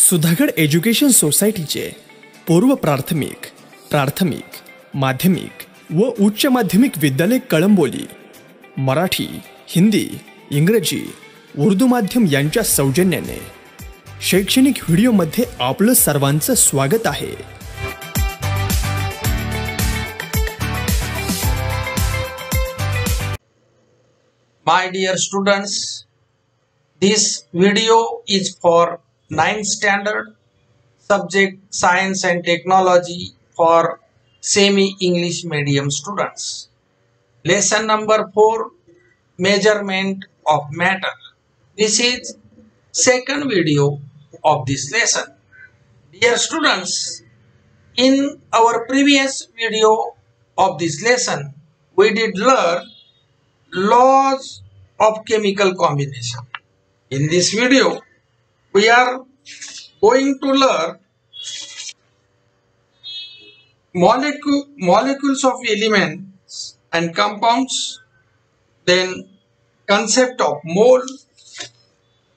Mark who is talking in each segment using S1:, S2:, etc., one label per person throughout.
S1: Sudhagad education सोसायटीचे पूर्व प्राथमिक, प्राथमिक, माध्यमिक व उच्च माध्यमिक विद्यालय कळंबोली मराठी, हिंदी, इंग्रजी, उर्दू माध्यम यांच्या सौजन्याने शैक्षणिक व्हिडिओमध्ये आपलं सर्वांचं स्वागत आहे।
S2: My dear students, this video is for 9th standard subject science and technology for semi-English medium students. Lesson number 4, measurement of matter. This is second video of this lesson. Dear students, in our previous video of this lesson, we did learn laws of chemical combination. In this video, we are going to learn molecules of elements and compounds, then concept of mole,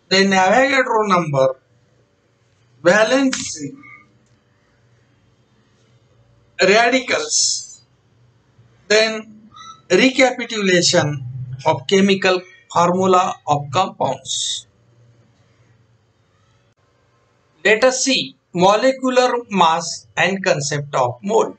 S2: then Avogadro number, valency, radicals, then recapitulation of chemical formula of compounds. Let us see molecular mass and concept of mole.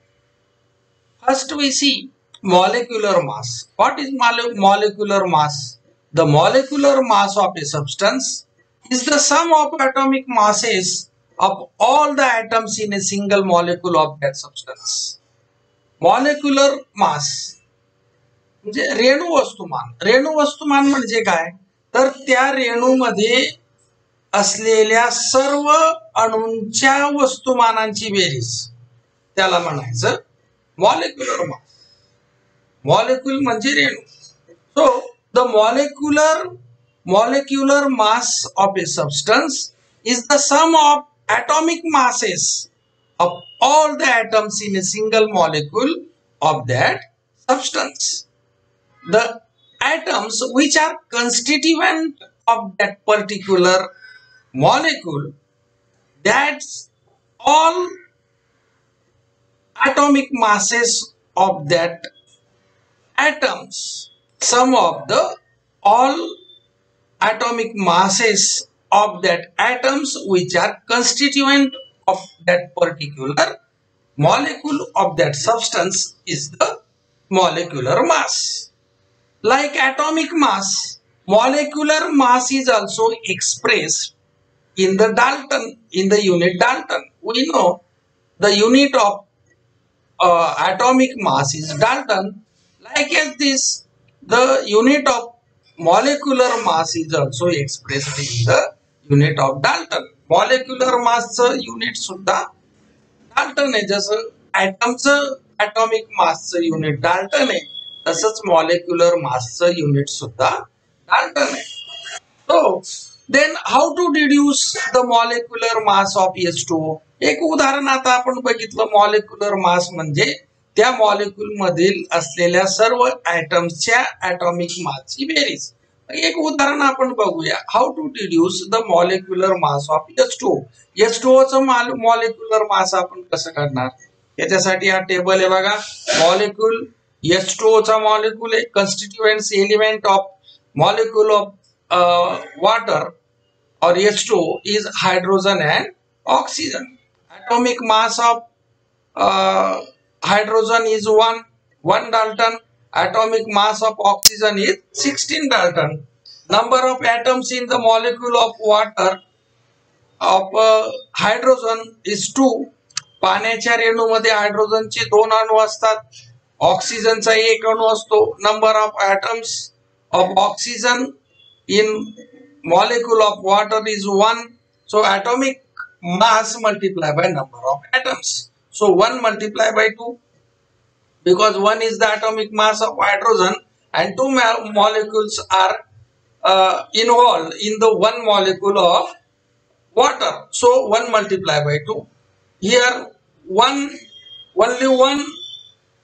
S2: First we see molecular mass. What is molecular mass? The molecular mass of a substance is the sum of atomic masses of all the atoms in a single molecule of that substance. Molecular mass म्हणजे रेणू वस्तुमान. रेणू वस्तुमान म्हणजे काय, तर त्या रेणूमध्ये असलेल्या सर्व अणूंच्या वस्तुमानांची बेरीज, त्याला म्हणायचं मॉलिक्युलर मास. मॉलिक्यूल म्हणजे रेणू. So the molecular mass of a substance is the sum of atomic masses of all the atoms in a single molecule of that substance. The atoms which are constituent of that particular molecule, that's all atomic masses of that atoms, sum of the all atomic masses of that atoms which are constituent of that particular molecule of that substance is the molecular mass. Like atomic mass, molecular mass is also expressed in the Dalton, in the unit Dalton. We know the unit of atomic mass is Dalton. Like as this, the unit of molecular mass is also expressed in the unit of Dalton. Molecular mass unit सुद्धा Dalton आहे. जसं atoms atomic mass unit Dalton आहे, तसंच molecular मासचं unit सुद्धा Dalton आहे. So then how to deduce the molecular mass of H2O. एक उदाहरण आता आपण बघितलं. मॉलिक्युलर मास म्हणजे त्या मॉलिक्यूल मधील असलेल्या सर्व ॲटम्सच्या ॲटॉमिक मासची बेरीज. एक उदाहरण आपण बघूया. How to deduce the molecular mass of H2O. H2Oचं मॉलिक्युलर मास आपण कसं काढणार, याच्यासाठी हा टेबल आहे बघा. मॉलिक्यूल H2O चा मॉलिक्यूल आहे, constituents element of molecule of water or H2O is hydrogen and oxygen. Atomic mass of hydrogen is 1 Dalton. Atomic mass of oxygen is 16 Dalton. Number of atoms in the molecule of water of hydrogen is 2. पाण्याच्या रेणूमध्ये हायड्रोजनचे 2 अणू असतात, ऑक्सिजनचा 1 अणू असतो. Number of atoms of oxygen in molecule of water is 1. So atomic mass multiplied by number of atoms. So 1 multiplied by 2, because 1 is the atomic mass of hydrogen and 2 molecules are involved in the 1 molecule of water. So 1 multiplied by 2. Here only one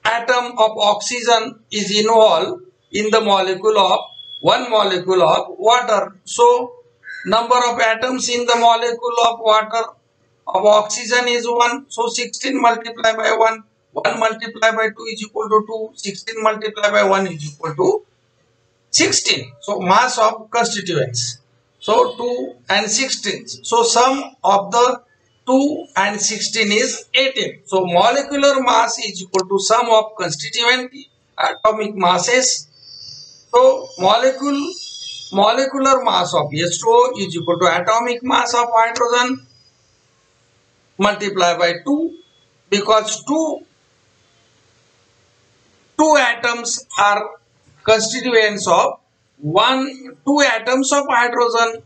S2: atom of oxygen is involved in the molecule of 1 molecule of water. So number of atoms in the molecule of water of oxygen is 1. So 16 multiplied by 1. 1 multiplied by 2 is equal to 2. 16 multiplied by 1 is equal to 16. So mass of constituents. So 2 and 16. So sum of the 2 and 16 is 18. So molecular mass is equal to sum of constituent atomic masses. So molecular mass of H2O is equal to atomic mass of hydrogen multiplied by 2, because two atoms are constituents of two atoms of hydrogen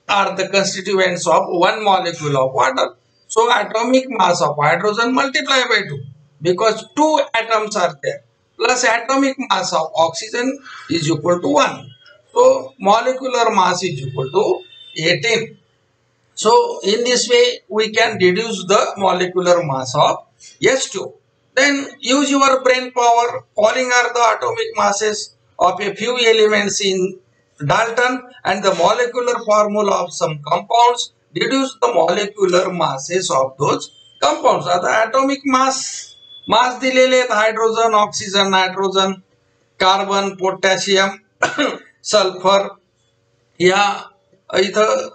S2: are the constituents of one molecule of water. So atomic mass of hydrogen multiplied by 2, because two atoms are there, plus atomic mass of oxygen is equal to 1. So molecular mass is equal to 18. So in this way we can deduce the molecular mass of H2. Then use your brain power. Following are the atomic masses of a few elements in Dalton and the molecular formula of some compounds. Deduce the molecular masses of those compounds. आता atomic mass दिलेले आहेत hydrogen, oxygen, nitrogen, carbon, potassium, sulphur या इथं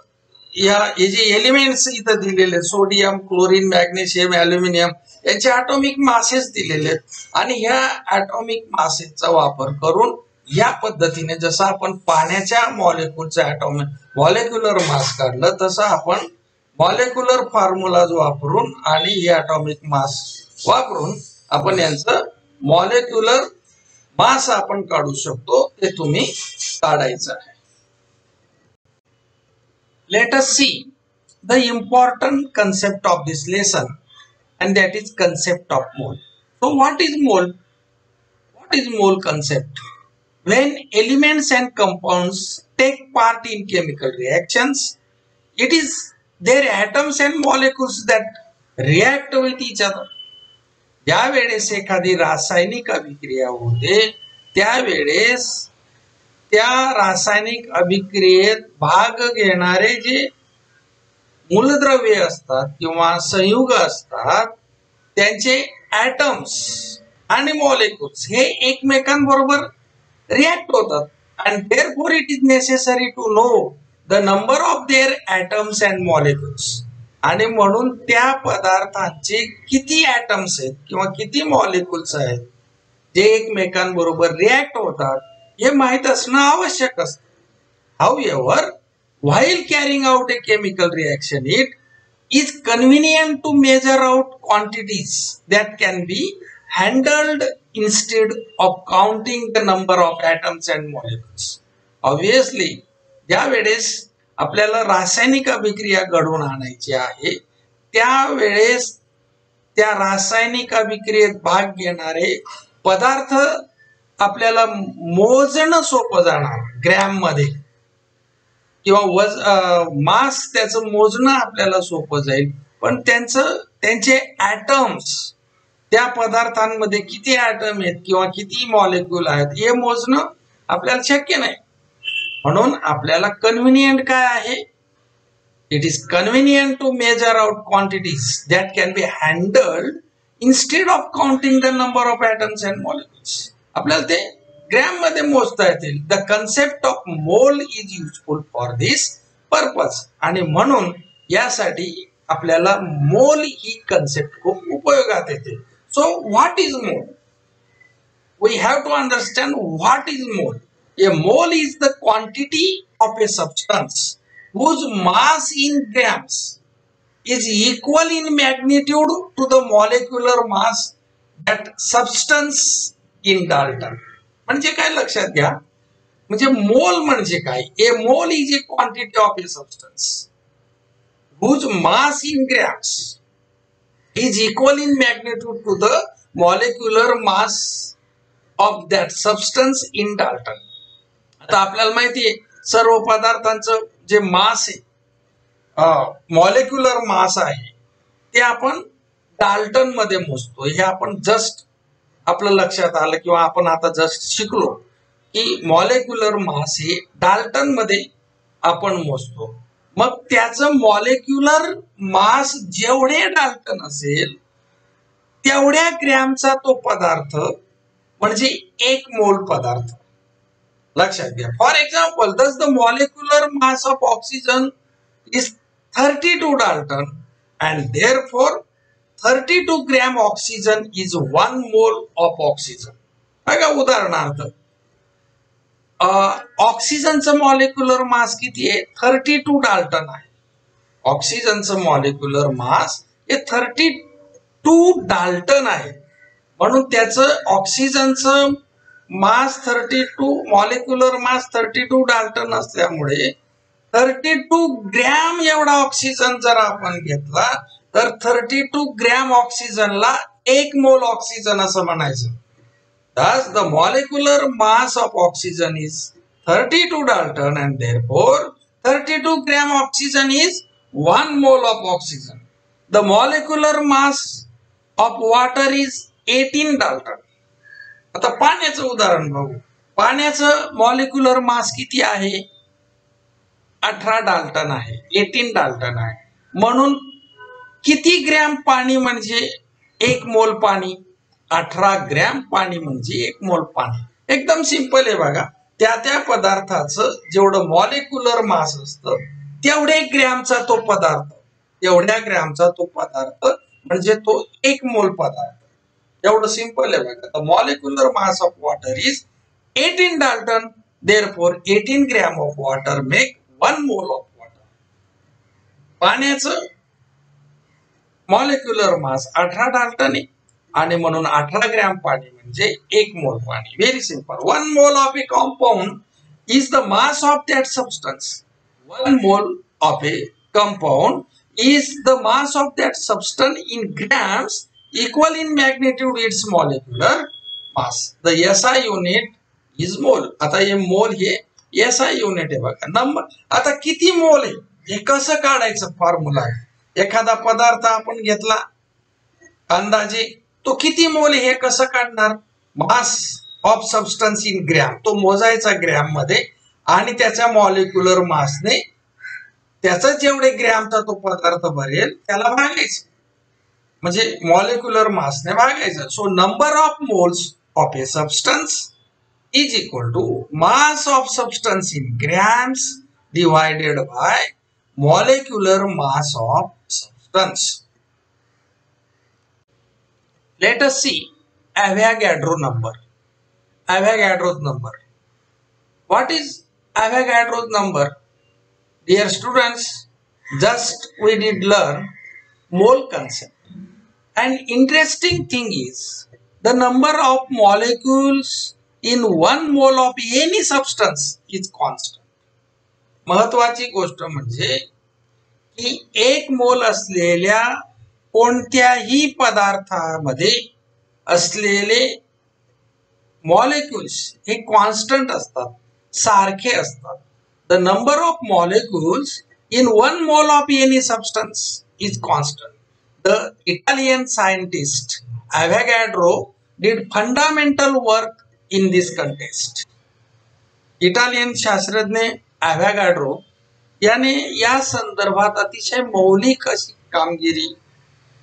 S2: हे जे elements इथं दिलेले sodium, chlorine, magnesium, aluminium यांचे ॲटॉमिक मासेस दिलेले आहेत आणि ह्या ॲटॉमिक मासेसचा वापर करून या पद्धतीने जसं आपण पाण्याच्या मॉलिक्यूलचा मॉलिक्युलर मास काढलं तसं आपण मॉलिक्युलर फॉर्म्युला वापरून आणि हे ॲटॉमिक मास वापरून आपण यांचं मॉलिक्युलर मास आपण काढू शकतो. ते तुम्ही काढायचं आहे. Let us see the important concept of this lesson, and that is concept of mole. So what is mole? What is mole concept? When elements and compounds take part in chemical reactions, it is their atoms and molecules that react with each other. ज्या वेळेस एखादी रासायनिक अभिक्रिया होते त्यावेळेस त्या रासायनिक अभिक्रियेत भाग घेणारे जे मूलद्रव्ये असतात किंवा संयुग असतात त्यांचे ॲटम्स आणि मॉलिक्युल्स हे एकमेकांबरोबर रिॲक्ट होतात. And therefore it is necessary to know the number of their atoms and molecules. आणि म्हणून त्या पदार्थांचे किती ॲटम्स आहेत किंवा किती मॉलिक्युल्स आहेत जे एकमेकांबरोबर रिॲक्ट होतात हे माहित असणं आवश्यक असतं. However, while carrying out a chemical reaction, it is convenient to measure out quantities that can be handled instead of counting the number of atoms and molecules. Obviously, ज्या वेळेस आपल्याला रासायनिक अभिक्रिया घडवून आणायची आहे त्यावेळेस त्या रासायनिक अभिक्रियेत भाग घेणारे पदार्थ आपल्याला मोजणं सोपं जाणार ग्रॅम मध्ये किंवा मास त्याचं मोजणं आपल्याला सोपं जाईल. पण त्यांचे ॲटम्स त्या पदार्थांमध्ये किती ॲटम आहेत किंवा किती मॉलिक्यूल आहेत हे मोजणं आपल्याला शक्य नाही. म्हणून आपल्याला कन्व्हिनियंट काय आहे? It is convenient to measure out quantities that can be handled instead of counting the number of atoms and molecules. आपल्याला ते ग्रॅम मध्ये मोजता येतील. The concept of mole is useful for this purpose. आणि म्हणून यासाठी आपल्याला मोल ही कन्सेप्ट खूप उपयोगात येते. So what is mole? We have to understand what is mole. A mole is the quantity of a substance whose mass in grams is equal in magnitude to the molecular mass that substance in Dalton. म्हणजे काय लक्षात घ्या, म्हणजे मोल म्हणजे काय? A mole is a quantity of a substance whose mass in grams is equal in magnitude to the molecular mass of that substance in Dalton. आता आपल्याला माहिती आहे सर्व पदार्थांचं जे मास आहे मॉलिक्युलर मास आहे ते आपण डाल्टन मध्ये मोजतो. हे आपण जस्ट आपलं लक्षात आलं किंवा आपण आता जस्ट शिकलो की मॉलिक्युलर मास हे डाल्टन मध्ये आपण मोजतो. मग त्याचं मॉलिक्युलर मास जेवढे डाल्टन असेल तेवढ्या ग्रॅमचा तो पदार्थ म्हणजे 1 मोल पदार्थ. लक्षात घ्या. फॉर एक्झाम्पल, दस the molecular mass of oxygen is 32 Dalton and therefore 32 gram oxygen is 1 mole of oxygen. बघा उदाहरणार्थ, ऑक्सिजनचं मॉलिक्युलर मास किती आहे? 32 डाल्टन आहे. ऑक्सिजनचं मॉलिक्युलर मास हे 32 डाल्टन आहे. म्हणून त्याचं ऑक्सिजनचं मास 32, मॉलिक्युलर मास 32 डाल्टन असल्यामुळे 32 ग्रॅम एवढा ऑक्सिजन जर आपण घेतला तर 32 ग्रॅम ऑक्सिजनला 1 मोल ऑक्सिजन असं म्हणायचं. Thus, the molecular mass of oxygen is 32 Dalton and therefore 32 gram oxygen is 1 mole of oxygen. The molecular mass of water is 18 Dalton. आता पाण्याचं उदाहरण बघू. पाण्याचं मॉलिक्युलर मास किती आहे? 18 डाल्टन आहे, 18 डाल्टन आहे. म्हणून किती ग्रॅम पाणी म्हणजे 1 मोल पाणी? 18 ग्रॅम पाणी म्हणजे 1 मोल पाणी. एकदम सिंपल आहे बघा. त्या पदार्थाचं जेवढं मॉलिक्युलर मास असतं तेवढे ग्रॅमचा तो पदार्थ, एवढ्या ग्रॅमचा तो पदार्थ म्हणजे तो 1 मोल पदार्थ. एवढं सिंपल आहे बघा. The molecular mass of water is 18 Dalton, therefore 18 gram of water make 1 mole of water. पाण्याचं मॉलिक्युलर मास 18 डाल्टन आहे आणि म्हणून 18 ग्रॅम पाणी म्हणजे 1 मोल पाणी. Very simple. 1 mole of a compound is the mass of that substance. 1 mole of a compound is the mass of that substance in grams equal in magnitude its molecular mass. The SI unit is mole. आता हे मोल हे SI unit आहे बघा. Number आता किती मोल आहे हे कसं काढायचं? फॉर्म्युला. एखादा पदार्थ आपण घेतला अंदाजे, तो किती मोल हे कसं काढणार? मास ऑफ सबस्टन्स इन ग्रॅम, तो मोजायचा ग्रॅम मध्ये आणि त्याच्या मॉलिक्युलर मासने त्याचा जेवढे ग्रॅमचा तो पदार्थ भरेल त्याला भागायचं, म्हणजे मॉलिक्युलर मासने भागायचं. So number of moles of a substance is equal to mass of substance in grams divided by molecular mass of substance. Let us see Avogadro number. Avogadro's number. What is Avogadro's number? Dear students, just we did learn mole concept. And interesting thing is the number of molecules in 1 mole of any substance is constant. महत्वाची गोष्ट म्हणजे की 1 मोल असलेल्या कोणत्याही पदार्थामध्ये असलेले molecules हे कॉन्स्टंट असतात, सारखे असतात. The number of molecules in 1 mole of any substance is constant. The Italian scientist Avogadro did fundamental work in this context. Italian शास्त्रज्ञ Avogadro याने या संदर्भात अतिशय मौलिक अशी कामगिरी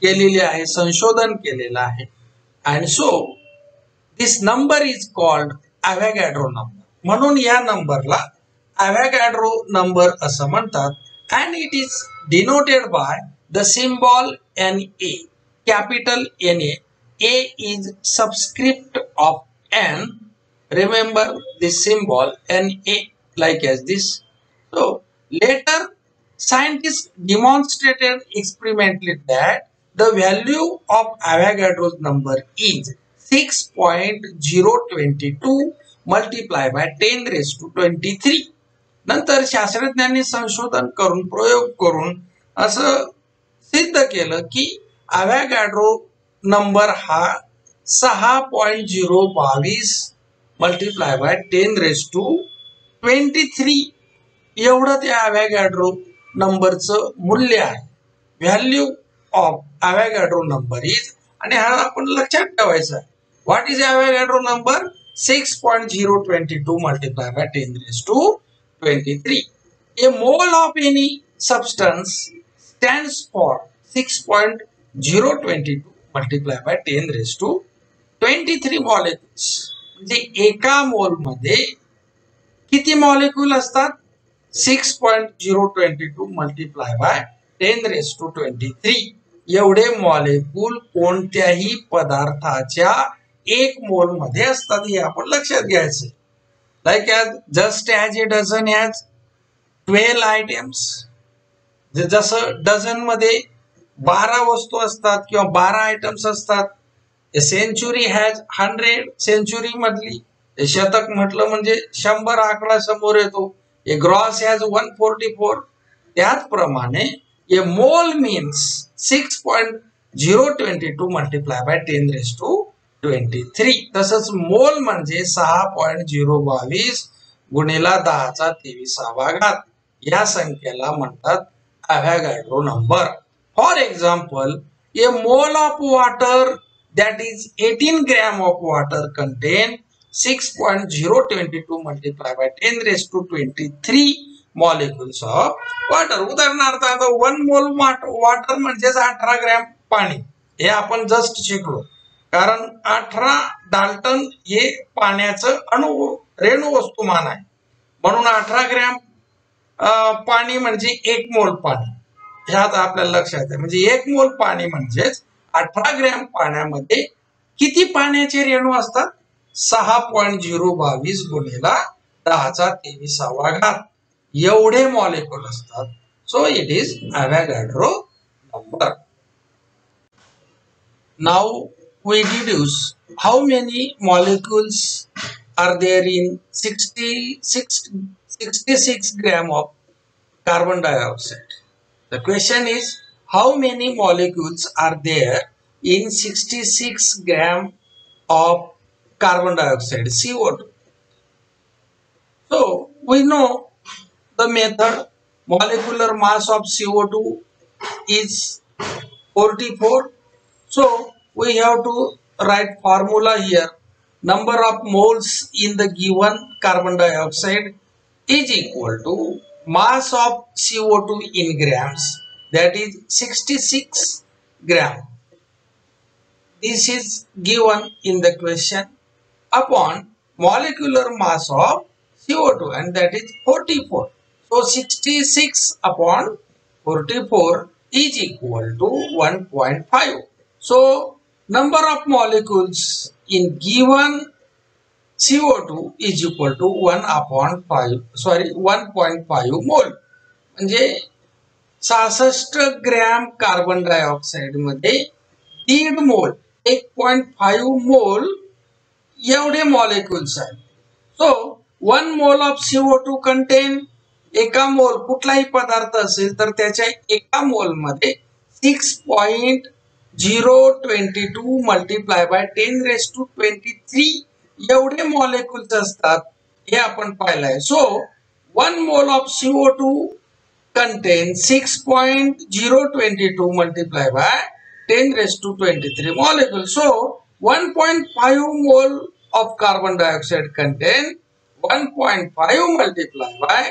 S2: केलेली आहे, संशोधन केलेलं आहे. And so this number is called Avogadro number. म्हणून या नंबरला Avogadro नंबर असं म्हणतात. And it is denoted by the symbol Na, capital Na. A is subscript of N. Remember this symbol Na like as this. So later scientists demonstrated experimentally that the value of Avogadro's number is 6.022 multiplied by 10 raised to 23. नंतर शास्त्रज्ञांनी संशोधन करून प्रयोग करून असं सिद्ध केलं की Avogadro नंबर हा 6.022 मल्टिप्लाय बाय 10 रेज टू 23 एवढं त्या Avogadro नंबरचं मूल्य आहे. Value of Avogadro number is, आणि हा आपण लक्षात ठेवायचा. What is Avogadro number? 6.022 multiply by 10 raise to 23. A mole of any substance stands for 6.022 multiplied by 10 raised to 23 molecules. म्हणजे एका मोल मध्ये किती मॉलिक्यूल असतात? 6.022 मल्टिप्लाय बाय 10 रेस टू 23 एवढे मॉलिक्यूल कोणत्याही पदार्थाच्या एक मोल मध्ये असतात हे आपण लक्षात घ्यायचं. Like just as A dozen has 12 items. जसं डझन मध्ये 12 वस्तू असतात किंवा 12 आयटम्स असतात. ए सेंचुरी हॅज 100. सेंचुरी मधली शतक म्हटलं म्हणजे 100 आकडा समोर येतो. A gross has 144. त्याचप्रमाणे a mole means 6.022 multiply by 10 raise to 23. तसंच मोल म्हणजे 6.022 गुणिला 10⁻23. या संख्येला म्हणतात Avogadro number. For example, a mole of water that is 18 gram of water contain 6.022 multiplied by 10 raised to 23 molecules of water. उदाहरणार्थ आता 1 मोल वॉटर म्हणजेच 18 ग्रॅम पाणी. हे आपण जस्ट शिकलो, कारण 18 डाल्टन हे पाण्याचं रेणू वस्तुमान आहे, म्हणून 18 ग्रॅम पाणी म्हणजे 1 मोल पाणी. ह्यात आपल्याला लक्षात आहे. म्हणजे 1 मोल पाणी म्हणजेच 18 ग्रॅम पाण्यामध्ये किती पाण्याचे रेणू असतात? 6.022 गुणिला 10⁻23 एवढे मॉलिक्यूल असतात. So it is Avogadro number. Now we deduce how many molecules are there in 66 gram of carbon dioxide. The question is how many molecules are there in 66 gram of carbon dioxide, CO2? So we know the method. Molecular mass of CO2 is 44. So we have to write formula here. Number of moles in the given carbon dioxide is equal to mass of CO2 in grams, that is 66 gram. This is given in the question, upon molecular mass of CO2, and that is 44. So 66 upon 44 is equal to 1.5. So number of molecules in given CO2 is equal to 1.5 mole. म्हणजे 66 gram carbon dioxide मध्ये 1.5 मोल 1.5 मोल एवढे molecules आहेत. So 1 mole of CO2 content, एका मोल कुठलाही पदार्थ असेल तर त्याच्या एका मोल मध्ये 6.022 मल्टिप्लाय बाय 10 रेस टू 23 एवढे मॉलिक्युल्स असतात हे आपण पाहिलंय. So 1 mole of CO2 contain 6.022 multiplied by 10 raised to 23 molecules. So 1.5 mole of carbon dioxide contain 1.5 multiplied by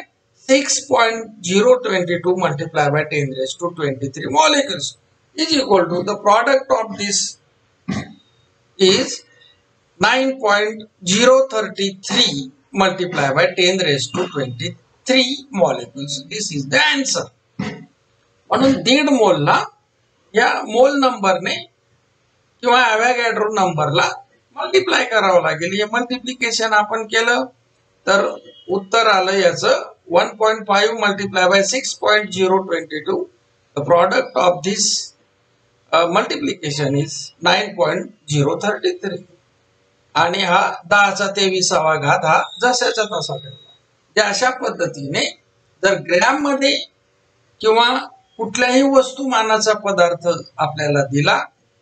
S2: 6.022 multiplied by 10 raised to 23 molecules is equal to the product of this is 9.033 multiplied by 10 raised to 23 molecules. This is the answer. म्हणून 1.5 मोलला या मोल नंबरने किंवा अव्होगाड्रो नंबरला multiply करावं लागेल. हे multiplication आपण केलं तर उत्तर आलं याचं 1.5 multiply by 6.022. The product of this multiplication is 9.033 आणि हा 10⁻23 हा जशाच्या तसा ठेवला. अशा पद्धतीने जर ग्रॅम मध्ये किंवा कुठल्याही वस्तुमानाचा पदार्थ आपल्याला दिला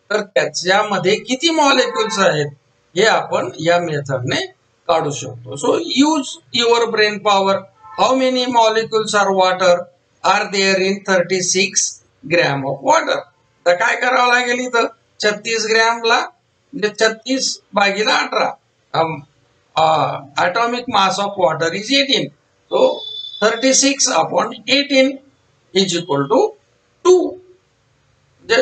S2: तर त्याच्यामध्ये किती मॉलिक्युल्स आहेत हे आपण या मेथडने काढू शकतो. So use your brain power. How many molecules are water are there in 36 gram of water. तर काय करावं लागेल इथं 36 ग्रॅमला म्हणजे 36/18. atomic mass of water is 18. So 36/18 is equal to 2. जे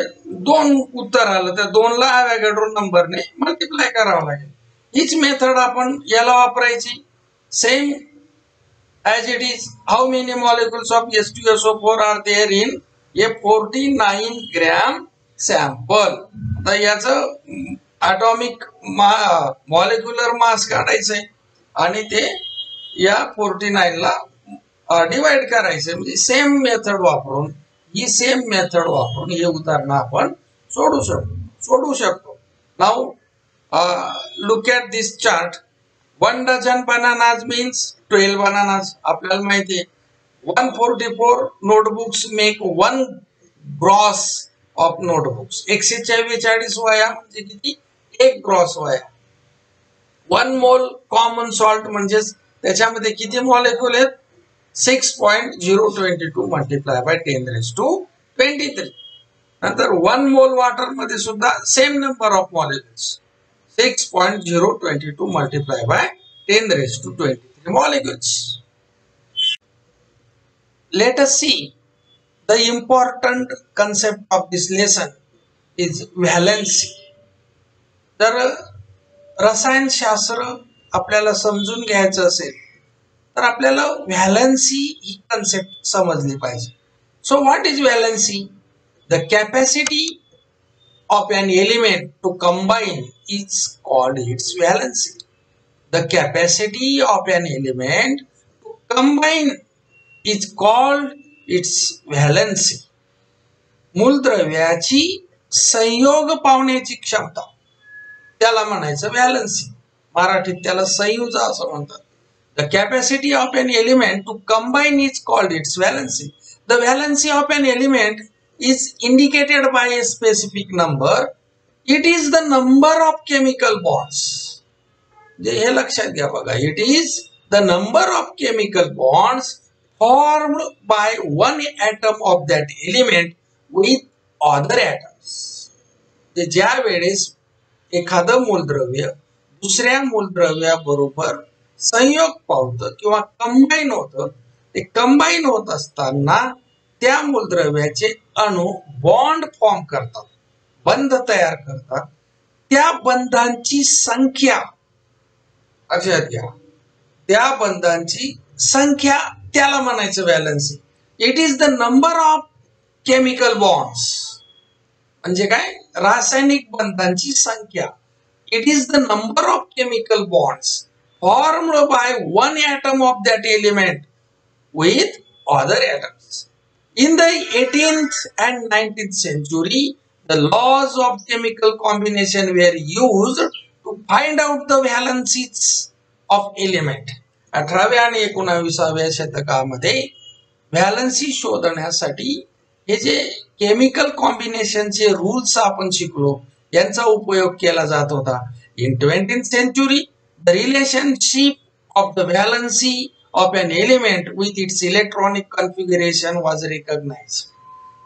S2: 2 उत्तर आलं त्या 2 ला अवोगाड्रो नंबरने मल्टिप्लाय करावं लागेल. हीच मेथड आपण याला वापरायची. Same as it is, how many molecules of H2SO4 are there in a 49 gram sample. आता याचं atomic molecular mass काढायचंय आणि ते या 49 ला डिवाइड करायचं. म्हणजे सेम मेथड वापरून ही सेम मेथड वापरून हे उदाहरण आपण सोडू शकतो. Now look at this chart. 1 dozen bananas means 12 bananas. आपल्याला माहिती आहे 144 notebooks make 1 gross of notebooks. 144 वह्या म्हणजे किती? 1 gross वह्या. 1 mole common salt म्हणजे त्याच्यामध्ये किती मॉलिक्यूल आहेत? 6.022 मल्टिप्लाय बाय 10⁻23. नंतर 1 mole water मध्ये सुद्धा same number of molecules 6.022 multiplied by 10⁻23 molecules. Let us see the important concept of this lesson is valency. तर रसायनशास्त्र आपल्याला समजून घ्यायचं असेल तर आपल्याला व्हॅलेन्सी ही कन्सेप्ट समजली पाहिजे. So what is valency? The capacity of an element to combine is called its valency. The capacity of an element to combine is called its valency. मूलद्रव्याची संयोग पावण्याची क्षमता त्याला म्हणायचं व्हॅलेन्सी. मराठीत त्याला संयुज असं म्हणतात. The capacity of an element to combine is called its valency. The valency of an element is indicated by a specific number. It is the number of chemical bonds. हे लक्षात घ्या बघा. It is the number of chemical bonds formed by one atom of that element with other atoms. ज्या वेळेस एखादं मूलद्रव्य दुसऱ्या मूलद्रव्याबरोबर संयोग पावतं किंवा कंबाईन होतं, ते कंबाईन होत असताना त्या मूलद्रव्याचे अणु बॉन्ड फॉर्म करतात, बंध तयार करतात. त्या बंधांची संख्या लक्षात घ्या. त्या बंधांची संख्या त्याला म्हणायचं valency. It is the number of chemical bonds म्हणजे काय? रासायनिक बंधांची संख्या. It is the number of chemical bonds formed by one atom of that element with other atoms. In the 18th and 19th century, the laws of chemical combination were used to find out the valencies of element. 18व्या आणि 19व्या शतकामध्ये valency शोधण्यासाठी हे जे chemical कॉम्बिनेशनचे rules आपण शिकलो यांचा उपयोग केला जात होता. In 20th century, the relationship of the valency of an element with its electronic configuration was recognized.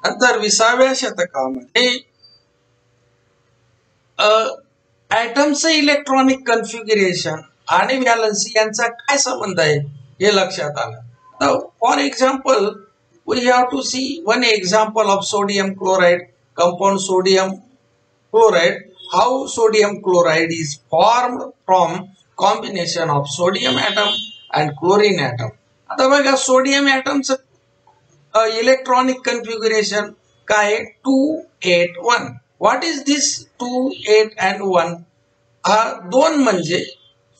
S2: नंतर 20व्या शतकामध्ये ॲटमचं इलेक्ट्रॉनिक कन्फिगरेशन आणि व्हॅलेन्सी यांचा काय संबंध आहे हे लक्षात आलं. For example we have to see one example of sodium chloride compound sodium chloride. How sodium chloride is formed from combination of sodium atom and chlorine atom. आता बघा सोडियम ॲटमचं इलेक्ट्रॉनिक कन्फिगरेशन काय? 281. What is this 2, 8 and 1? हा 2 म्हणजे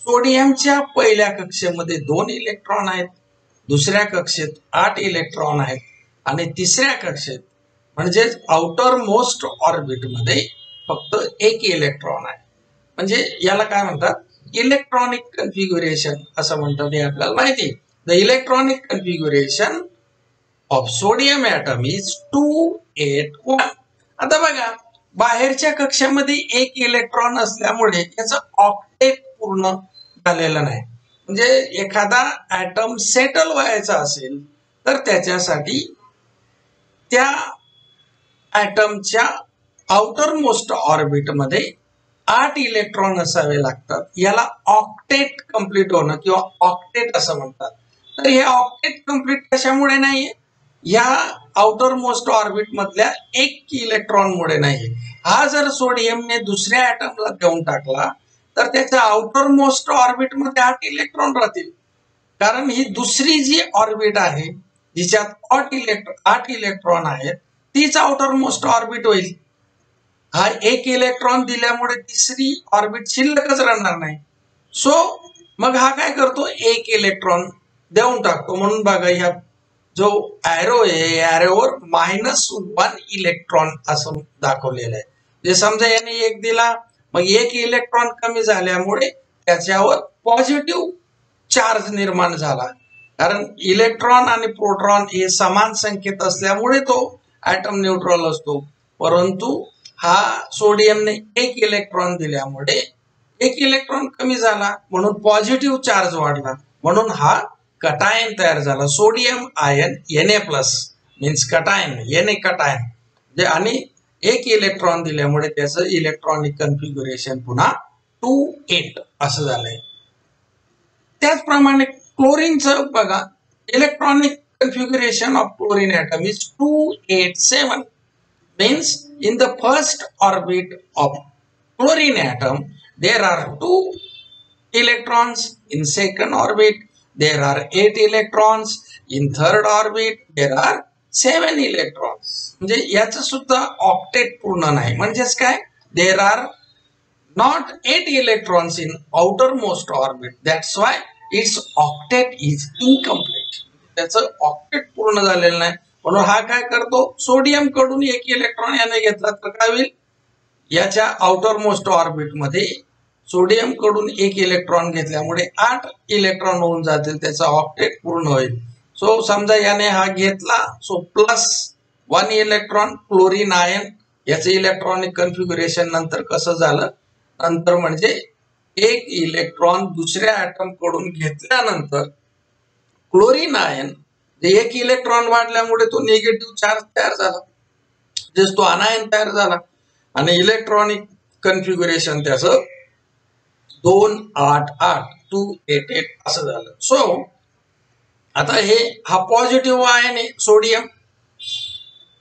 S2: सोडियमच्या पहिल्या कक्षेमध्ये 2 electron आहेत, दुसऱ्या कक्षेत 8 electron आहेत आणि तिसऱ्या कक्षेत म्हणजे आउटर मोस्ट ऑर्बिट मध्ये फक्त 1 इलेक्ट्रॉन आहे. म्हणजे याला काय म्हणतात? इलेक्ट्रॉनिक कन्फिगरेशन असं म्हणतात. हे आपल्याला माहिती. The electronic configuration of sodium atom is 281. आता बघा बाहेरच्या कक्षामध्ये 1 इलेक्ट्रॉन असल्यामुळे याचं ऑक्टेट पूर्ण झालेलं नाही. म्हणजे एखादा ॲटम सेटल व्हायचा असेल तर त्याच्यासाठी त्या ॲटमच्या आउटर मोस्ट ऑर्बिट मध्ये 8 इलेक्ट्रॉन असावे लागतात. याला ऑक्टेट कंप्लीट होणं किंवा ऑक्टेट असं म्हणतात. तर हे ऑक्टेट कंप्लीट कशामुळे नाहीये? या आउटर मोस्ट ऑर्बिट मधल्या एक इलेक्ट्रॉन मुळे नाहीये. हा जर सोडियमने दुसऱ्या ऍटमला देऊन टाकला तर त्याच्या आउटर मोस्ट ऑर्बिट मध्ये 8 इलेक्ट्रॉन राहतील, कारण ही दुसरी जी ऑर्बिट आहे जिच्यात 8 इलेक्ट्रॉन आहेत तीच आउटर मोस्ट ऑर्बिट होईल. हा एक इलेक्ट्रॉन दिल्यामुळे तिसरी ऑर्बिट शिल्लकच राहणार नाही. सो मग हा काय करतो, एक इलेक्ट्रॉन देऊन टाकतो. म्हणून बघा ह्या जो ॲरो आहे ॲरोवर -1 इलेक्ट्रॉन असं दाखवलेलं आहे. जे समजा याने एक दिला, मग एक इलेक्ट्रॉन कमी झाल्यामुळे त्याच्यावर पॉझिटिव्ह चार्ज निर्माण झाला, कारण इलेक्ट्रॉन आणि प्रोटॉन हे समान संख्येत असल्यामुळे तो ॲटम न्यूट्रल असतो. परंतु हा सोडियमने एक इलेक्ट्रॉन दिल्यामुळे एक इलेक्ट्रॉन कमी झाला, म्हणून पॉझिटिव्ह चार्ज वाढला, म्हणून हा कटायन तयार झाला. Sodium ion Na+ means cation, Na cation. आणि एक इलेक्ट्रॉन दिल्यामुळे त्याचं इलेक्ट्रॉनिक कन्फिग्युरेशन पुन्हा 2,8 असं झालंय. त्याचप्रमाणे क्लोरीनचं बघा, electronic configuration of chlorine atom is 287. means in the first orbit of chlorine atom there are 2 electrons, in second orbit there are 8 electrons, in third orbit there are 7 electrons. म्हणजे याचं सुद्धा ऑक्टेट पूर्ण नाही. म्हणजेच काय, there are not 8 electrons in outermost orbit, that's why its octet is incomplete. त्याचं octet पूर्ण झालेलं नाही. म्हणून हा काय करतो, सोडियम कडून एक इलेक्ट्रॉन याने घेतला तर काय होईल, याच्या आउटर मोस्ट ऑर्बिट मध्ये सोडियम कडून एक इलेक्ट्रॉन घेतल्यामुळे 8 इलेक्ट्रॉन होऊन जातील, त्याचा ऑक्टेट पूर्ण होईल. सो समजा याने हा घेतला, सो +1 इलेक्ट्रॉन क्लोरीन आयन, याचं इलेक्ट्रॉनिक कन्फिग्युरेशन नंतर कसं झालं, नंतर म्हणजे एक इलेक्ट्रॉन दुसऱ्या ॲटम कडून घेतल्यानंतर क्लोरीन आयन एक इलेक्ट्रॉन वाढल्यामुळे तो निगेटिव्ह चार्ज तयार झाला, म्हणजे तो अनायन तयार झाला आणि इलेक्ट्रॉनिक कन्फिग्युरेशन त्याचं 288 असं झालं. सो आता हा पॉझिटिव्ह आयन आहे सोडियम,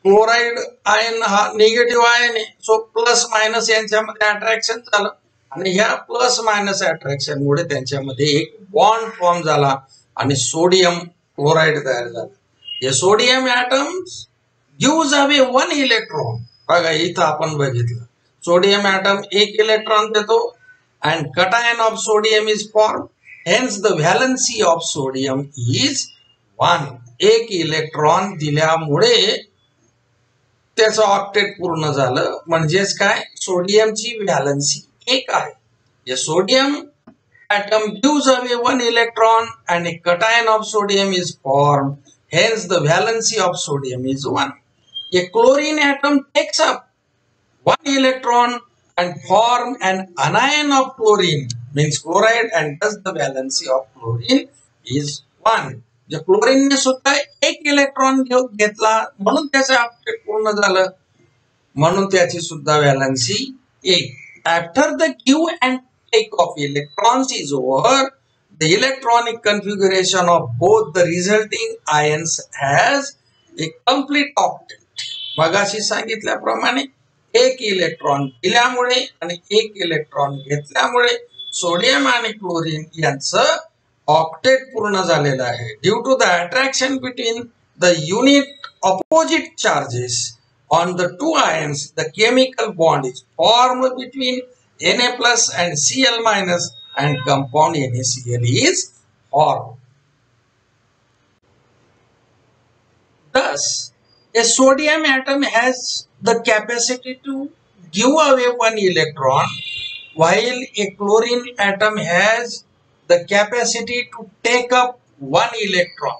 S2: क्लोराईड आयन हा निगेटिव्ह आयन आहे. सो प्लस मायनस यांच्यामध्ये अट्रॅक्शन झालं आणि ह्या प्लस मायनस अट्रॅक्शन मुळे त्यांच्यामध्ये एक बॉन्ड फॉर्म झाला आणि सोडियम क्लोराइड तयार झाला. हे sodium atoms gives away 1 electron. बघा इथं आपण बघितलं, सोडियम ॲटम एक इलेक्ट्रॉन देतो and cation of sodium is form, hence the valency of sodium is 1. एक इलेक्ट्रॉन दिल्यामुळे त्याचं ऑक्टेट पूर्ण झालं. म्हणजेच काय, सोडियमची व्हॅलन्सी 1 आहे. हे sodium atom gives away 1 electron and a cation of sodium is formed, hence the valency of sodium is 1. A chlorine atom takes up 1 electron and form an anion of chlorine, means chloride, and thus the valency of chlorine is 1. जे chlorine ने सुद्धा एक electron घेतला म्हणून त्याचं octet पूर्ण झालं, म्हणून त्याची सुद्धा valency 1. After the give and take of electrons is over, the electronic configuration of both the resulting ions has a complete octet. मगाशी सांगितल्याप्रमाणे एक इलेक्ट्रॉन दिल्यामुळे आणि एक इलेक्ट्रॉन घेतल्यामुळे सोडियम आणि क्लोरीन यांचं ऑक्टेट पूर्ण झालेलं आहे. Due to the attraction between the unit opposite charges on the 2 ions, the chemical bond is formed between Na+ and Cl- and compound NaCl is formed. Thus, a sodium atom has the capacity to give away 1 electron, while a chlorine atom has the capacity to take up 1 electron.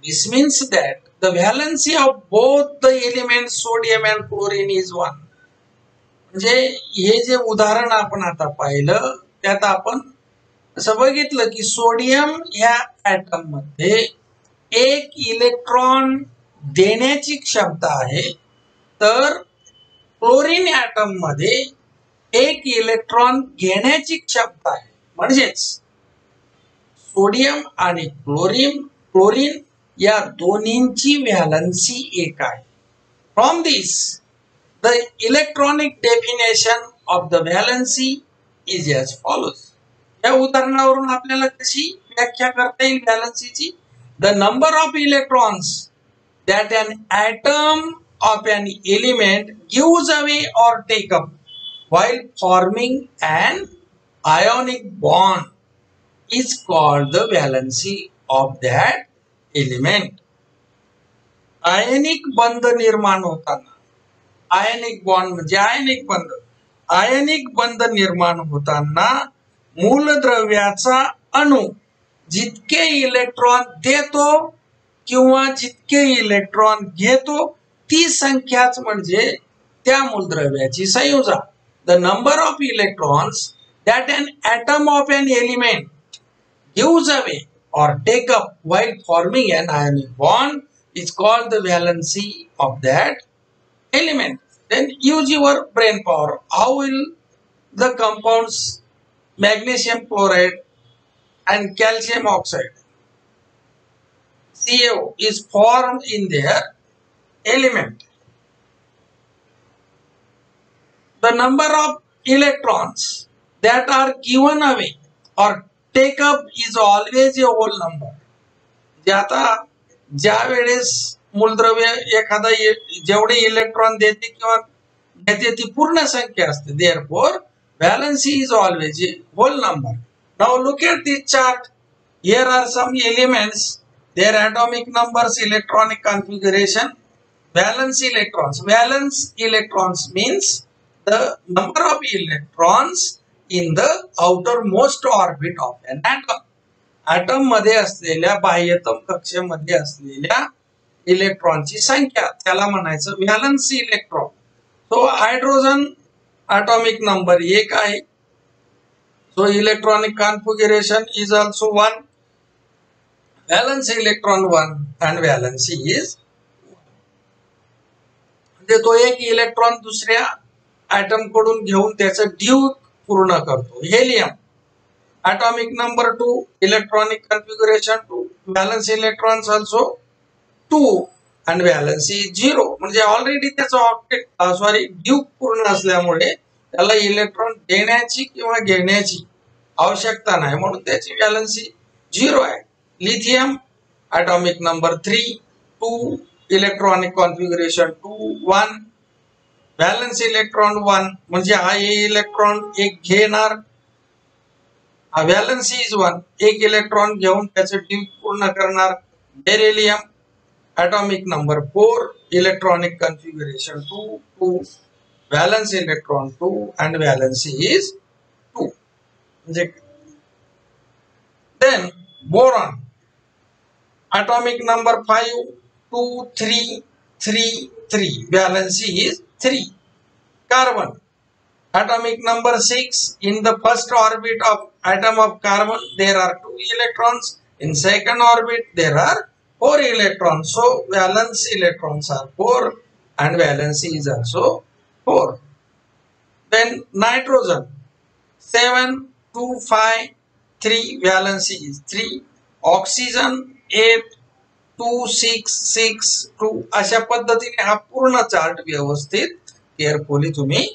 S2: This means that the valency of both the elements sodium and chlorine is 1. म्हणजे हे जे उदाहरण आपण आता पाहिलं त्यात आपण असं बघितलं की सोडियम ह्या ॲटम मध्ये एक इलेक्ट्रॉन देण्याची क्षमता आहे, तर क्लोरीन ॲटम मध्ये एक इलेक्ट्रॉन घेण्याची क्षमता आहे. म्हणजेच सोडियम आणि क्लोरीन या दोन्हींची व्हॅलन्सी एक आहे. From this the electronic definition of the valency is as follows. या उदाहरणावरून आपल्याला कशी व्याख्या करता येईल व्हॅलन्सीची? The number of electrons that an atom of an element gives away or take up while forming an ionic bond is called the valency of that element. आयनिक बंध निर्माण होताना, आयनिक बॉन्ड म्हणजे आयनिक बंध निर्माण होताना मूलद्रव्याचा अणू जितके इलेक्ट्रॉन देतो किंवा जितके इलेक्ट्रॉन घेतो ती संख्याच म्हणजे त्या मूलद्रव्याची संयुजा. The number of electrons that an atom of an element gives away or take up while forming an ionic bond is called the valency of that element. Then use your brain power. How will the compounds magnesium chloride and calcium oxide CaO is formed in their element? The number of electrons that are given away or take up is always a whole number. ज्या वेळेस मूलद्रव्य एखादा जेवढे electron देते किंवा घेते ती पूर्ण संख्या असते. Therefore, valency is always a whole number. Now look at this chart. Here are some elements. Their atomic numbers, electronic configuration, valence electrons. Valence electrons means the number of electrons in the outermost orbit of an atom. Atom मध्ये असलेल्या बाह्यतम कक्षेमध्ये असलेल्या इलेक्ट्रॉनची संख्या त्याला म्हणायचं valence electron. So hydrogen atomic number 1 आहे. So electronic configuration is also 1. Valence electron 1 and valency is 1. म्हणजे तो एक इलेक्ट्रॉन दुसऱ्या ॲटम कडून घेऊन त्याचं ड्यूक पूर्ण करतो. Helium atomic number 2, electronic configuration 2, valence electrons also 2 and valency 0. म्हणजे ऑलरेडी त्याचं ऑक्टेट ड्यूक पूर्ण असल्यामुळे त्याला इलेक्ट्रॉन देण्याची किंवा घेण्याची आवश्यकता नाही म्हणून त्याची व्हॅलन्सी 0 आहे. Lithium atomic number 3, 2, electronic configuration 2, 1, valence electron 1 म्हणजे हा इलेक्ट्रॉन एक घेणार. व्हॅलन्सी इज 1, एक इलेक्ट्रॉन घेऊन त्याचे ड्यूक पूर्ण करणार. Beryllium atomic number 4, electronic configuration 2, 2, valence electron 2 and valency is 2. Then boron atomic number 5, 2, 3, 3, 3, valency is 3. Carbon atomic number 6, in the first orbit of atom of carbon there are 2 electrons, in second orbit there are 4 electrons. So valence electrons are 4 and valency is also 4. Then nitrogen 7, 2, 5, 3, valency is 3. Oxygen 8, 2, 6, 6, 2. अशा पद्धतीने हा पूर्ण chart व्यवस्थित carefully तुम्ही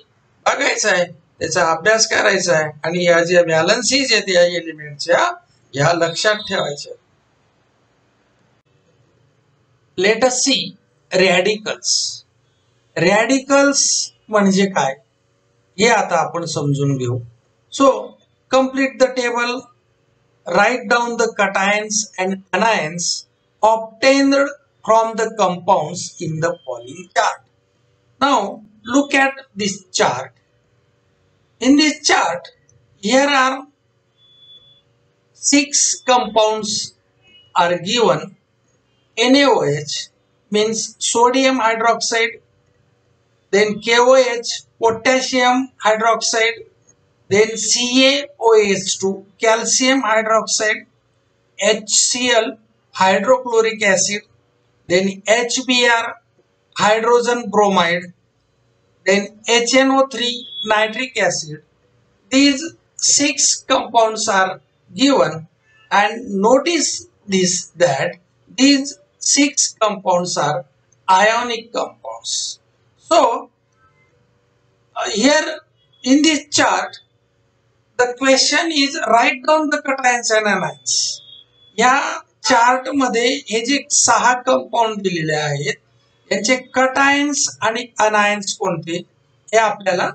S2: बघायचा आहे, त्याचा अभ्यास करायचा आहे आणि या ज्या व्हॅलन्सीज आहेत या एलिमेंटच्या या लक्षात ठेवायच्या. Let us see radicals. Radicals म्हणजे काय हे आता आपण समजून घेऊ. So complete the table. Write down the cations and anions obtained from the compounds in the following chart. Now look at this chart. In this chart, here are 6 compounds are given. NaOH means sodium hydroxide, then KOH potassium hydroxide, then CaOH2 calcium hydroxide, HCl hydrochloric acid, then HBr hydrogen bromide, then HNO3 nitric acid. These 6 compounds are given and notice this that these 6 compounds are ionic compounds. So here in this chart the question is write down the cations and anions. या chart मध्ये हे जे 6 compound दिलेले आहेत याचे कटायन्स आणि अनायन्स कोणते हे आपल्याला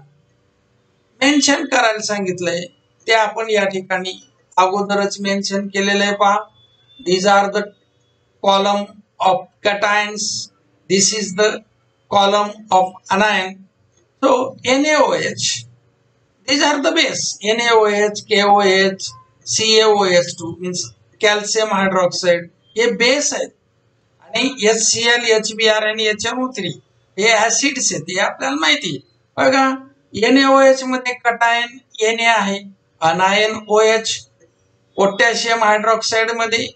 S2: मेन्शन करायला सांगितलंय. ते आपण या ठिकाणी अगोदरच मेन्शन केलेलं आहे पहा. these are the column of cations, this is the column of anion. So NaOH, these are the base. NaOH, KOH, CaOH2 means calcium hydroxide हे बेस आहेत आणि HCl, HBr आणि HNO3 हे ऍसिड्स आहेत हे आपल्याला माहिती आहे. बघा NaOH मध्ये कटायन Na आहे, अनायन OH, पोटॅशियम हायड्रॉक्साइड मध्ये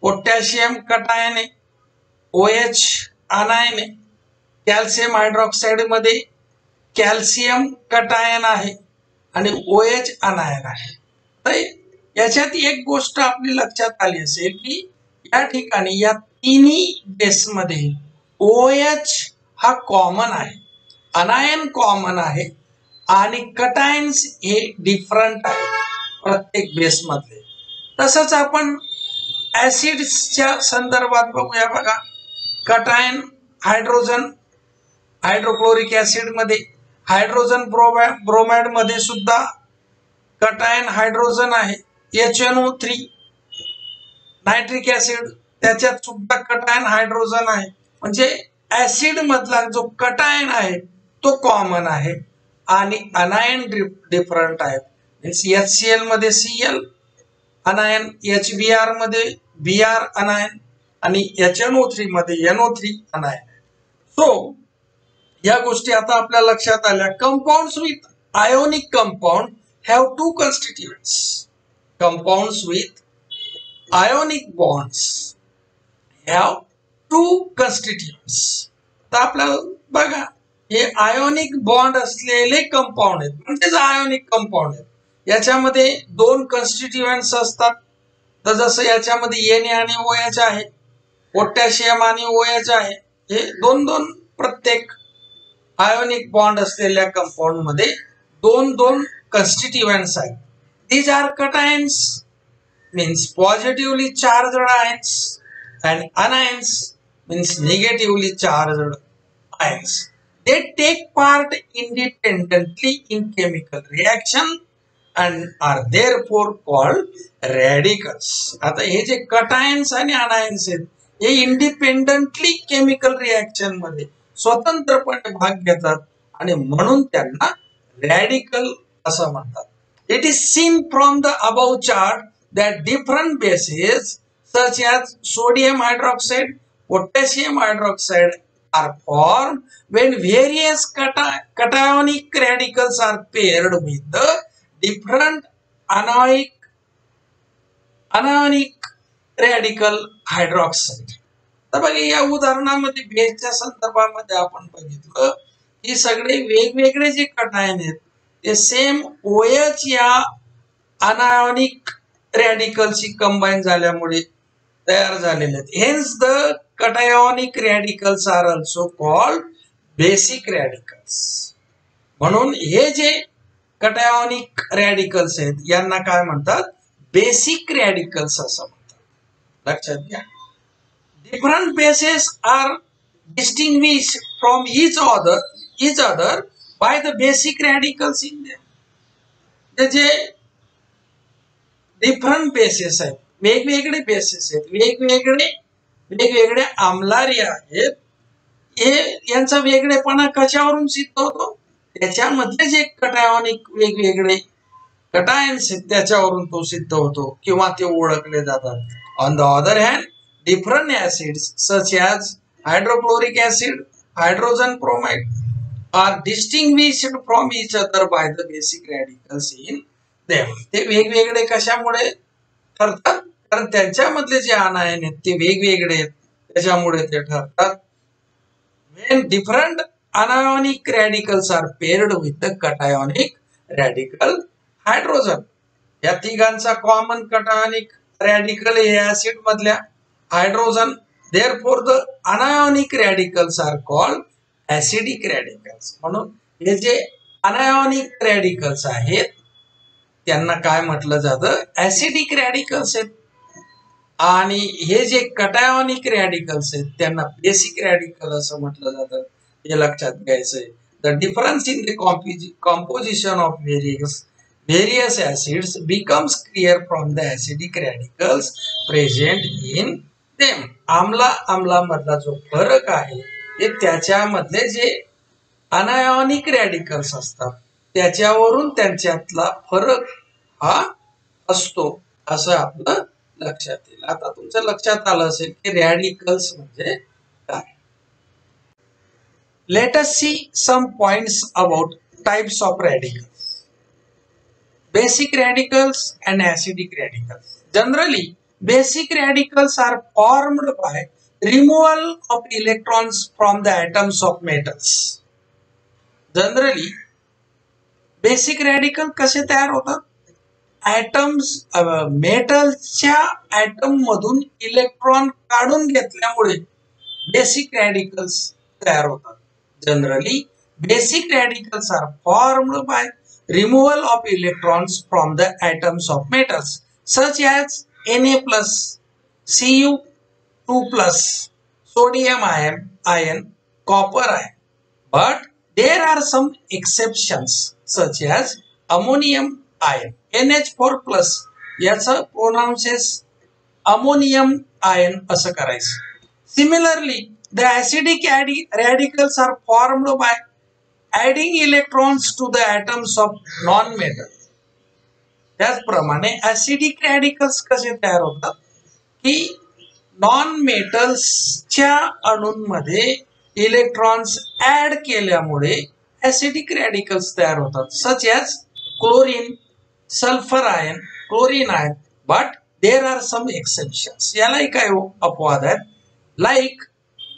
S2: पोटॅशियम कटायन आहे, OH अनायन आहे, कॅल्शियम हायड्रॉक्साइड मध्ये कॅल्शियम कटायन आहे आणि OH अनायन आहे. तर याच्यात एक गोष्ट आपली लक्षात आली असेल की या ठिकाणी या तिन्ही बेस मध्ये OH हा कॉमन आहे, अनायन कॉमन आहे आणि कटायन्स हे डिफरंट आहे प्रत्येक बेस मधले. तसंच आपण ऍसिड्सच्या संदर्भात बघूया. बघा कटायन हायड्रोजन हायड्रोक्लोरिक ऍसिड मध्ये, हायड्रोजन ब्रोमाइड मध्ये सुद्धा कटायन हायड्रोजन आहे, HNO3 नायट्रिक ऍसिड त्याच्यात सुद्धा कटायन हायड्रोजन आहे. म्हणजे ऍसिड मधला जो कटायन आहे तो कॉमन आहे आणि अनायन डिफरंट आहेत. मीन्स HCl मध्ये Cl अनायन, HBr मध्ये Br अनायन आणि HNO3 मध्ये NO3 अनायन. सो या गोष्टी आता आपल्या लक्षात आल्या. Compounds with ionic compound have 2 constituents. Compounds with ionic bonds have 2 constituents. तर आपल्याला बघा हे आयोनिक बॉन्ड असलेले कंपाउंड आहेत म्हणजे आयोनिक कंपाउंड आहेत. याच्यामध्ये 2 कन्स्टिट्युएंट्स असतात. तर जसं याच्यामध्ये Na आणि OH आहे, पोटॅशियम आणि OH आहे, हे 2-2 प्रत्येक आयोनिक बॉन्ड असलेल्या कंपाउंड मध्ये 2-2 constituents आहेत. These are cations means positively charged ions and anions means negatively charged ions. They take part independently in chemical reaction and are therefore called radicals. आता हे जे cations आणि anions आहेत हे independently chemical reaction मध्ये स्वतंत्रपणे भाग घेतात आणि म्हणून त्यांना रॅडिकल असं म्हणतात. It is seen from the above chart that different bases such as sodium hydroxide, potassium hydroxide are formed when various cationic radicals are paired with the different anionic radical hydroxide. तर बघा या उदाहरणामध्ये बेसच्या संदर्भामध्ये आपण बघितलं की सगळे वेगवेगळे जे कटायन आहेत ते सेम OH या अनायोनिक रॅडिकलशी कंबाईन झाल्यामुळे तयार झालेले आहेत. Hence the cationic radicals are also called basic radicals. म्हणून हे जे कटायोनिक रॅडिकल्स आहेत यांना काय म्हणतात, बेसिक रॅडिकल्स असं म्हणतात. लक्षात घ्या. Different bases are distinguished from each other by the basic radicals in them. जे डिफरंट बेसेस आहेत, वेगवेगळे बेसेस आहेत, वेगवेगळे आम्लारी आहेत, हे यांचा वेगळेपणा कशावरून सिद्ध होतो, त्याच्यामधले जे कटायोनिक वेगवेगळे कटायन्स आहेत त्याच्यावरून तो सिद्ध होतो किंवा ते ओळखले जातात. On the other hand different acids such as hydrochloric acid, hydrogen bromide are distinguished from each other by the basic radicals in them. ते वेगवेगळे कशामुळे ठरतात, कारण त्यांच्यामधले जे अनायन आहेत ते वेगवेगळे आहेत त्याच्यामुळे ते ठरतात. when different anionic radicals are paired with the cationic radical hydrogen. या तिघांचा कॉमन कटायोनिक radical हे acid मधल्या hydrogen. Therefore the anionic radicals are called acidic radicals. म्हणून हे जे anionic radicals आहेत त्यांना काय म्हटलं जातं, acidic radicals आहेत. आणि हे जे कटायोनिक रॅडिकल्स आहेत त्यांना बेसिक रॅडिकल असं म्हटलं जातं. हे लक्षात घ्यायचंय. The difference in the composition of various acids becomes clear from the acidic radicals present in them. आम्लामधला जो फरक आहे ते त्याच्यामधले जे अनायोनिक रॅडिकल्स असतात त्याच्यावरून त्यांच्यातला फरक हा असतो असं आपलं लक्षात येईल. आता तुमच्या लक्षात आलं असेल की रॅडिकल्स म्हणजे काय. Let us see some points about types of radicals. Basic radicals and acidic radicals. Generally basic radicals are formed by removal of electrons from the atoms of metals. Generally basic radical कसे तयार होतात, atoms मेटलच्या item मधून electron काढून घेतल्यामुळे basic radicals तयार होतात. Generally basic radicals are formed by removal of electrons from the atoms of metals such as Na+, Cu2+, sodium ion, copper ion. But there are some exceptions such as ammonium ion. NH4+ याचं प्रोनाउन्सेस ammonium ion असं करायचं. Similarly the acidic radicals are formed by adding electrons to the atoms of non metal. त्याचप्रमाणे acidic radicals कसे तयार होतात की non मेटल्सच्या अणूंमध्ये इलेक्ट्रॉन्स ऍड केल्यामुळे ऍसिडिक रॅडिकल्स तयार होतात. सच ॲज chlorine, sulphur ion, chlorine ion. But there are some exceptions. यालाही काय अपवाद आहेत. Like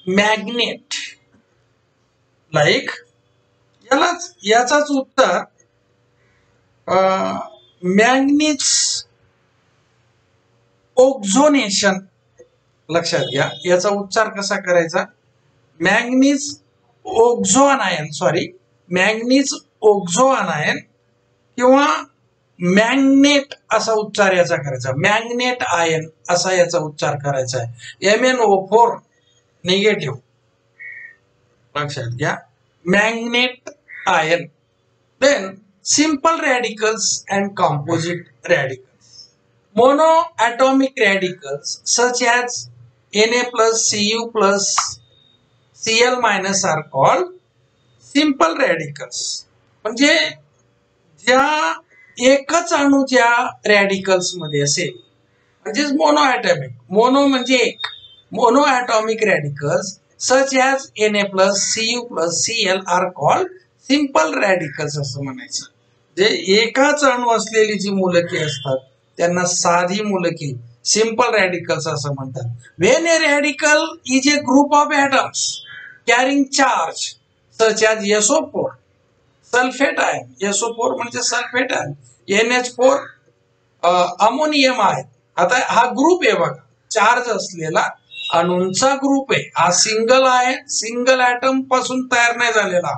S2: magnet. लाईक याचाच उत्तर मॅग्नीज ओक्झोनेशन. लक्षात घ्या याचा उच्चार कसा करायचा. मॅग्नीज ओक्झोआनायन किंवा मॅग्नेट असा उच्चार याचा करायचा. मॅग्नेट आयन असा याचा उच्चार करायचा आहे. MnO4 negative. लक्षात घ्या manganate ion. Then simple radicals and composite radicals. Mono atomic radicals such as Na+, Cu+, Cl- are called simple radicals. म्हणजे ज्या एकच अणूच्या रॅडिकल्स मध्ये असेल म्हणजेच मोनो ॲटॉमिक. मोनो म्हणजे एक. Mono atomic radicals such as Na+, Cu+, Cl are called simple radicals असं म्हणायचं. जे एकाच अणू असलेली जी मूलके असतात त्यांना साधी मूलके सिंपल रॅडिकल्स असं म्हणतात. When a radical is a group of atoms carrying charge such as SO4, sulphate ion. SO4 म्हणजे sulphate ion. NH4 ammonium ion. आता हा ग्रुप आहे बघा, चार्ज असलेला अणूंचा ग्रुप आहे. हा सिंगल आहे, सिंगल ॲटम पासून तयार नाही झालेला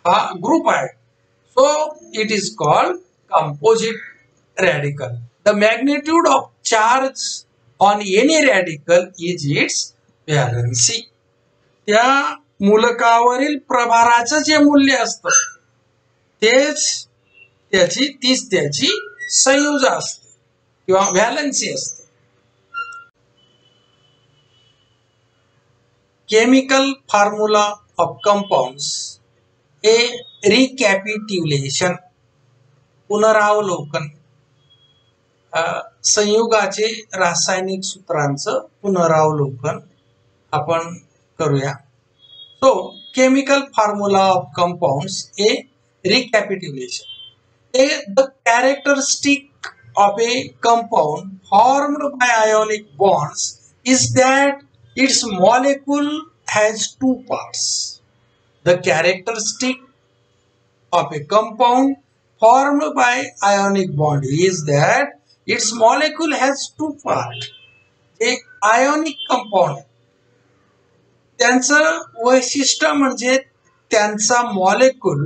S2: हा ग्रुप आहे. So it is called composite radical. The magnitude of charge on any radical is it's valency. त्या मूलकावरील प्रभाराचं जे मूल्य असतं तीच त्याची संयुजा असते किंवा व्हॅलन्सी असते. Chemical formula of compounds. A recapitulation, पुनरावलोकन. संयुगाचे रासायनिक सूत्रांचं पुनरावलोकन आपण करूया. So chemical formula of compounds. A recapitulation. The characteristic of a compound formed by ionic bonds is that its molecule has two parts. The characteristic of a compound formed by ionic bond is that Its molecule has two parts. एक ionic compound, त्यांचं वैशिष्ट्य म्हणजे त्यांचा molecule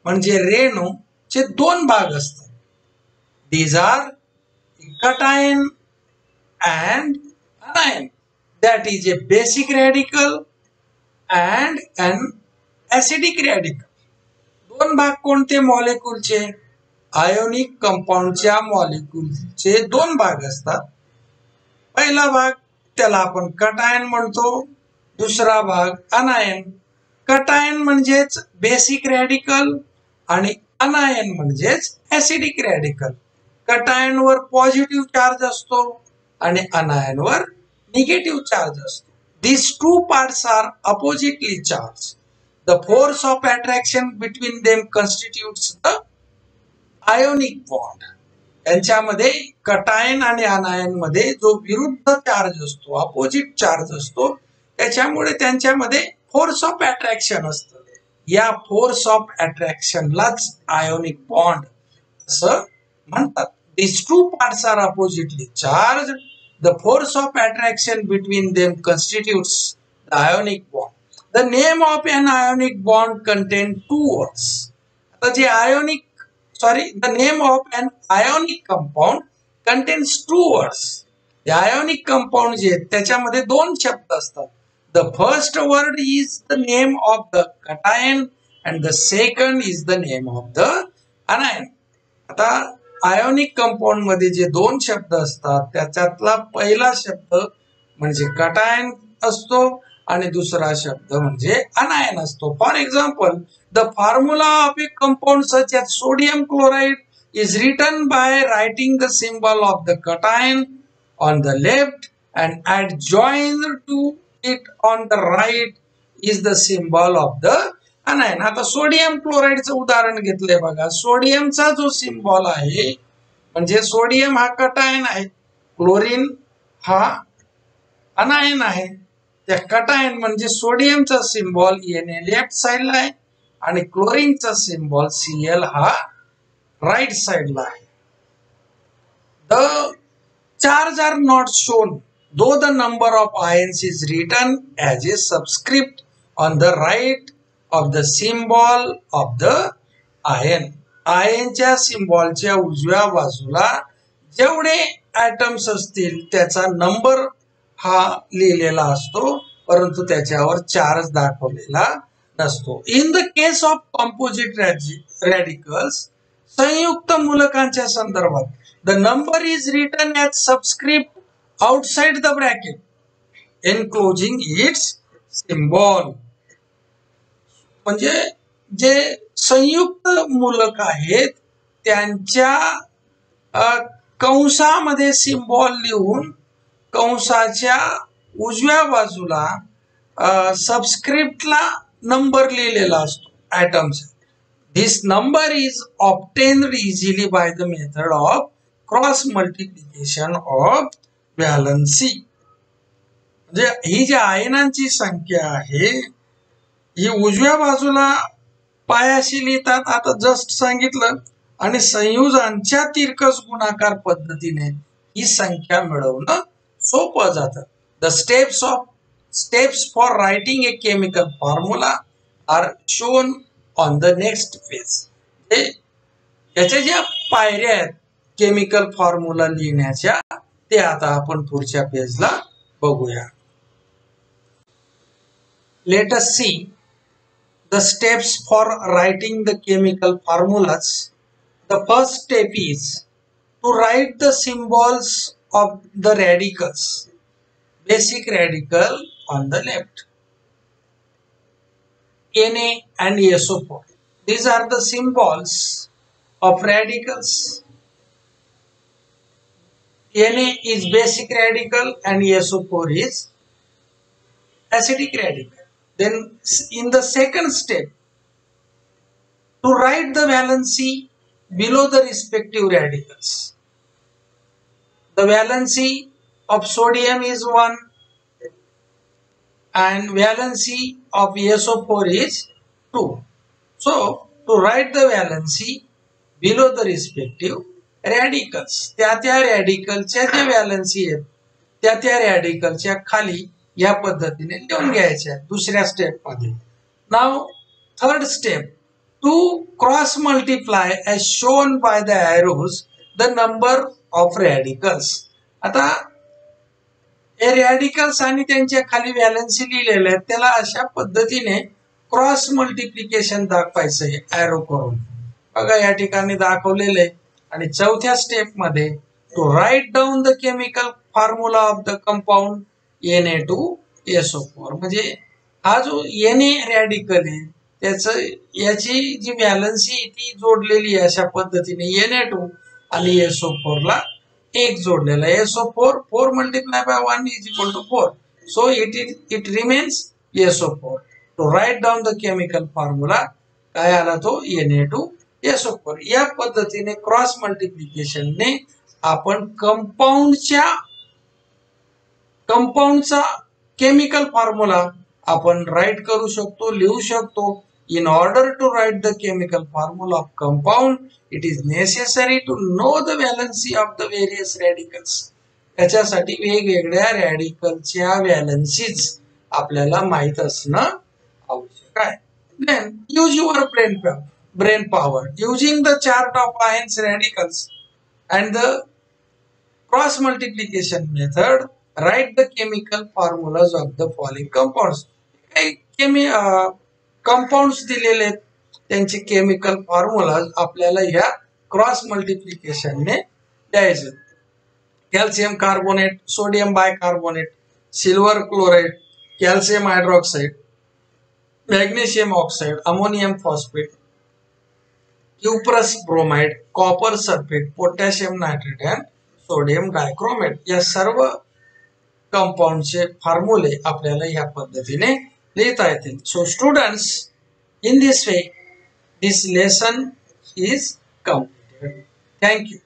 S2: म्हणजे रेणू चे दोन भाग असतात. These are cation and anion. That is a basic radical and an acidic radical. दोन भाग कोणते मॉलिक्यूलचे? आयोनिक कंपाऊंडच्या मॉलिक्यूलचे दोन भाग असतात. पहिला भाग त्याला आपण कटायन म्हणतो, दुसरा भाग अनायन. कटायन म्हणजेच बेसिक रॅडिकल आणि अनायन म्हणजेच ऍसिडिक रॅडिकल. कटायन वर पॉझिटिव्ह चार्ज असतो आणि अनायन वर निगेटिव्ह चार्ज असतो. These two parts are oppositely charged. The force of attraction between them constitutes the ionic bond. यांच्यामध्ये कटायन आणि अनायन मध्ये जो विरुद्ध चार्ज असतो, अपोजिट चार्ज असतो, त्याच्यामुळे त्यांच्यामध्ये फोर्स ऑफ अट्रॅक्शन असतं. या फोर्स ऑफ अट्रॅक्शनलाच आयोनिक बॉन्ड असं म्हणतात. These two parts are oppositely charged. The force of attraction between them constitutes the ionic bond. The name of an ionic bond contains two words. The name of an ionic compound contains two words. The ionic compound जे त्याच्यामध्ये दोन शब्द असतात. The first word is the name of the cation and the second is the name of the anion. आता ionic compound मध्ये जे दोन शब्द असतात त्याच्यातला पहिला शब्द म्हणजे कटायन असतो आणि दुसरा शब्द म्हणजे अनायन असतो. For example, the formula of a compound such as sodium chloride is written by writing the symbol of the cation on the left and adjoined to it on the right is the symbol of the anion. आता sodium क्लोराइडचं उदाहरण घेतलंय बघा. सोडियमचा जो symbol आहे म्हणजे sodium हा cation आहे, chlorine हा अनायन आहे. त्या कटायन म्हणजे सोडियमचा सिंबॉल Na लेफ्ट साइडला आहे आणि क्लोरीनचा सिंबॉल Cl हा राइट साइडला आहे. The charge are not shown though the number of ions is written as a subscript on the right of the symbol of the ion. आयनच्या सिंबॉलच्या उजव्या बाजूला जेवढे ऍटम्स असतील त्याचा नंबर हा लिहिलेला असतो, परंतु त्याच्यावर चार्ज दाखवलेला नसतो. In the case of composite radicals, संयुक्त मूलकांच्या संदर्भात, the number is written as subscript outside the bracket enclosing its symbol. म्हणजे जे संयुक्त मूलक आहेत त्यांच्या कंसामध्ये सिंबॉल लिहून कंसाच्या उजव्या बाजूला सबस्क्रिप्टला नंबर लिहिलेला असतो atoms. This number is obtained easily by the method of cross multiplication of valency. म्हणजे ही जी आयनांची संख्या आहे ही उजव्या बाजूला पायाशी लिहितात, आता जस्ट सांगितलं, आणि संयुजांच्या तिरकस गुणाकार पद्धतीने ही संख्या मिळवणं सोपं जातं. The steps for writing a chemical formula are shown on the next page. याच्या ज्या पायऱ्या आहेत केमिकल फॉर्म्युला लिहिण्याच्या ते आता आपण पुढच्या पेजला बघूया. Let us see the steps for writing the chemical formulas. The first step is to write the symbols of the radicals. Basic radical on the left, Na and SO4. These are the symbols of radicals. Na is basic radical and SO4 is acidic radical. Then in the second step, to write the valency below the respective radicals. The valency of sodium is 1 and valency of SO4 is 2. So to write the valency below the respective radicals, त्या रॅडिकलच्या जे valency आहेत त्या रॅडिकलच्या खाली या पद्धतीने लिहून घ्यायच्या दुसऱ्या स्टेप मध्ये. Now third step, to cross multiply as shown by the arrows the number of radicals. आता हे रॅडिकल्स आणि त्यांच्या खाली व्हॅलन्सी लिहिलेले आहेत त्याला अशा पद्धतीने क्रॉस मल्टिप्लिकेशन दाखवायचं आहे एरो करून. बघा या ठिकाणी दाखवलेलं आहे. आणि चौथ्या स्टेप मध्ये to write down the chemical formula of the compound Na2SO4. म्हणजे हा जो Na रॅडिकल आहे त्याचं याची जी व्हॅलन्सी ती जोडलेली आहे अशा पद्धतीने Na2 आणि SO4 ला एक जोडलेला आहे. SO4 4 multiply by 1 is equal to 4. So it remains SO4. To write down the chemical formula काय आला तो Na2SO4. या पद्धतीने क्रॉस मल्टिप्लिकेशनने आपण कंपाऊंडचा केमिकल फॉर्म्युला आपण राईट करू शकतो, लिहू शकतो. In order to write the chemical formula of compound, it is necessary to know the valency of the various radicals. त्याच्यासाठी वेगवेगळ्या रॅडिकलच्या व्हॅलन्सीज आपल्याला माहित असणं आवश्यक आहे. Then use your brain power using the chart of ions radicals and the cross multiplication method. Write the chemical formulas of the following compounds. Compounds दिलेले आहेत त्यांचे केमिकल फॉर्म्युला आपल्याला या क्रॉस मल्टिप्लिकेशनने द्यायचे. Calcium carbonate, sodium bicarbonate, silver chloride, calcium hydroxide, magnesium oxide, ammonium phosphate, cuprous bromide, copper sulphate, potassium nitrate आणि sodium dichromate. या सर्व कंपाऊंडचे फॉर्म्युले आपल्याला या पद्धतीने लिहिता येतील. So students, in this way, this lesson is completed. Thank you.